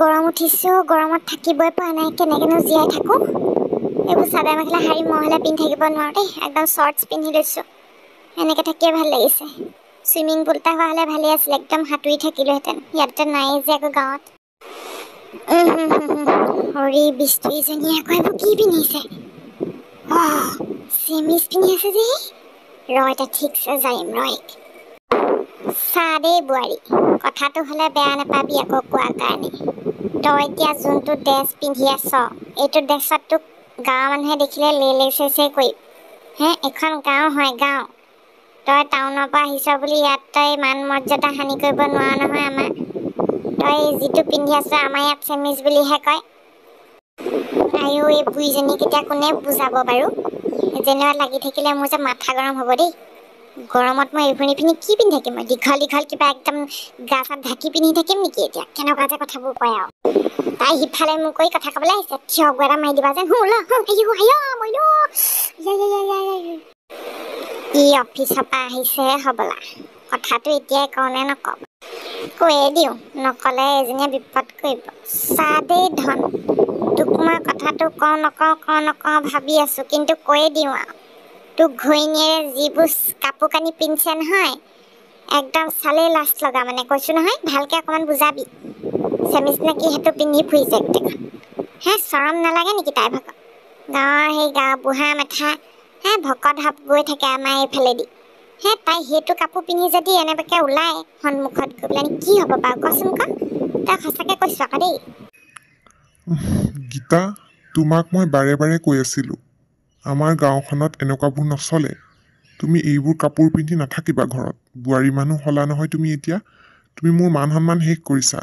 গৰম উঠিছে গৰমত থাকিবই পৰা নাই কেনেকেনো জীয়াই থাকো এইবোৰ চাদৰ মেখেলা শাৰী মহলে পিন্ধি থাকিব নোৱাৰো দেই একদম শৰ্টছ পিন্ধি লৈছো এনেকে থাকিয়ে ভাল লাগিছে সুইমিং পুল এটা হোৱা হলে ভালে আছিল একদম সাঁতুৰি থাকিলোহেঁতেন ইয়াতে নাই যে আকৌ গাঁৱত হৰি বিস্ত্ৰীজনীয়ে আকৌ এইবোৰ কি পিন্ধিছে চেমিজ পিন্ধি আছে যে এটা ঠিকছে যাইম চা দেই বোৱাৰী কথাটো হলে বেয়া নাপাবি আকৌ কোৱাৰ কাৰণে তই এতিয়া যোনটো ড্ৰেছ পিন্ধি আছ এইটো ড্ৰেছত তোক গাঁৱৰ মানুহে দেখিলে লেলে চেচে কৰি এখন গাঁও হয় গাঁও তই টাউনৰ পৰা আহিছ বুলি ইয়াত তই মান মৰ্যাদা হানি কৰিব নোৱাৰ নহয় আমাৰ তই যিটো পিন্ধি আছ আমাৰ ইয়াত চেমিজ বুলিহে কয় আৰু এই বুঢ়ীজনীক এতিয়া কোনে বুজাব বাৰু যেনেবা লাগি থাকিলে মোৰ যে মাথা গৰম হ'ব দেই গৰমত মই এইখিনি কি পিন্ধি থাকিম মই দীঘল দীঘল কিবা একদম গা চা ঢাকি পিন্ধি থাকিম নেকি এতিয়া কেনেকুৱা যে কথাবোৰ কয় আৰু তাই সিফালে মোক কৈ কথা ক'বলৈ আহিছে থিয় এটা মাৰি দিবা যেন ই অফিচৰ পৰা আহিছেহে হ'বলা কথাটো এতিয়াই কওঁ নে নকওঁ কৈয়ে দিওঁ নকলে এজনীয়ে বিপদ কৰিব চা দেই ধন তোক মই কথাটো কওঁ নকওঁ ভাবি আছো কিন্তু কৈয়ে দিওঁ আৰু তোক ঘৈণীয়ে যিবোৰ কাপোৰ কানি পিন্ধিছে নহয় একদম চালেই লাজ লগা মানে কৈছো নহয় ভালকে অকণমান বুজাবি চেমিজ নে কি সেইটো পিন্ধি ফুৰিছে গোটেইখন চৰম নালাগে নেকি তাই ভাগৰ গাঁৱৰ সেই গাঁৱৰ বুঢ়া মেথা ভকত হাপ গৈ থাকে আমাৰ এইফালেদি তাই সেইটো কাপোৰ পিন্ধি যদি এনেবাকে ওলাই সন্মুখত গৈ পেলাই কি হ'ব বাৰু কচোন ক তই সঁচাকে কৈছ আকৌ দেই গীতা তোমাক মই বাৰে বাৰে কৈ আছিলোঁ আমাৰ গাঁওখনত এনেকুৱাবোৰ নচলে তুমি এইবোৰ কাপোৰ পিন্ধি নাথাকিবা ঘৰত বোৱাৰী মানুহ হলা নহয় তুমি এতিয়া তুমি মোৰ মান সন্মান শেষ কৰিছা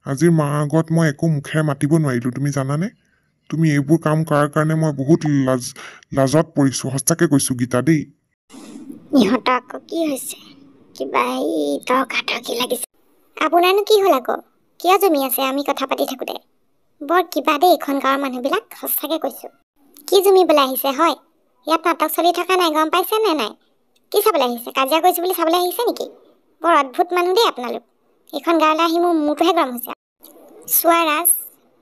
আজিৰ মাৰ আগত মই একো মুখেৰে মাতিব নোৱাৰিলোঁ তুমি জানানে তুমি এইবোৰ কাম কৰাৰ কাৰণে মই বহুত লাজত পৰিছোঁ সঁচাকে কৈছোঁ গীতা দেই ইহঁতৰ আকৌ কি হৈছে কিবা তৰ্কাতৰ্কি লাগিছে আপোনাৰনো কি হ'ল আকৌ কিয় জমি আছে আমি কথা পাতি থাকোঁতে বৰ কিবা দেই এইখন গাঁৱৰ মানুহবিলাক সঁচাকে কৈছোঁ কি জুমিবলৈ আহিছে হয় ইয়াত নাটক চলি থকা নাই গম পাইছে নে নাই কি চাবলৈ আহিছে কাজিয়া কৰিছোঁ বুলি চাবলৈ আহিছে নেকি বৰ অদ্ভুত মানুহ দেই আপোনালোক এইখন গাঁৱলৈ আহি মোৰ মূৰটোহে গৰম হৈছে চোৱা ৰাজ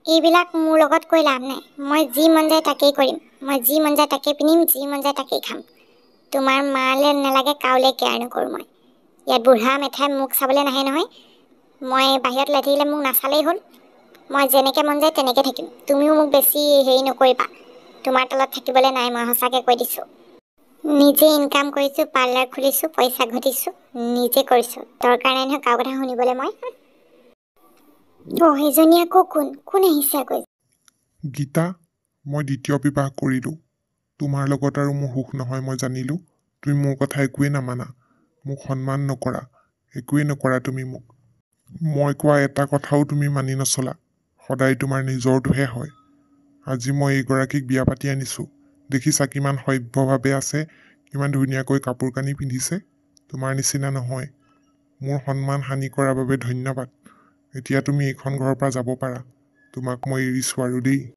এইবিলাক মোৰ লগত কৈ লাভ নাই মই যি মন যায় তাকেই কৰিম মই যি মন যায় তাকেই পিন্ধিম যি মন যায় তাকেই খাম তোমাৰ মালে নালাগে কাউলে কেয়াৰ নকৰোঁ মই ইয়াত বুঢ়া মেঠাই মোক চাবলৈ নাহে নহয় মই বাহিৰত ওলাই থাকিলে মোক নাচালেই হ'ল মই যেনেকৈ মন যায় তেনেকৈ থাকিম তুমিও মোক বেছি হেৰি নকৰিবা তোমাৰ তলত থাকিবলৈ নাই মই সঁচাকৈ কৈ দিছোঁ নিজে ইনকাম কৰিছোঁ পাৰ্লাৰ খুলিছোঁ পইচা ঘটিছোঁ নিজে কৰিছোঁ দৰকাৰ নাই নহয় কাৰো কথা শুনিবলৈ মই সেইজনী আকৌ কোন আহিছে আকৌ গীতা মই দ্বিতীয় বিবাহ কৰিলোঁ তোমাৰ লগত আৰু মোৰ সুখ নহয় মই জানিলোঁ তুমি মোৰ কথা একোৱেই নামানা মোক সন্মান নকৰা একোৱেই নকৰা তুমি মোক মই কোৱা এটা কথাও তুমি মানি নচলা সদায় তোমাৰ নিজৰটোহে হয় আজি মই এইগৰাকীক বিয়া পাতি আনিছোঁ দেখিছা কিমান সভ্যভাৱে আছে কিমান ধুনীয়াকৈ কাপোৰ কানি পিন্ধিছে তোমাৰ নিচিনা নহয় মোৰ সন্মান হানি কৰাৰ বাবে ধন্যবাদ এতিয়া তুমি এইখন ঘৰৰ পৰা যাব পাৰা তোমাক মই এৰিছোঁ আৰু দেই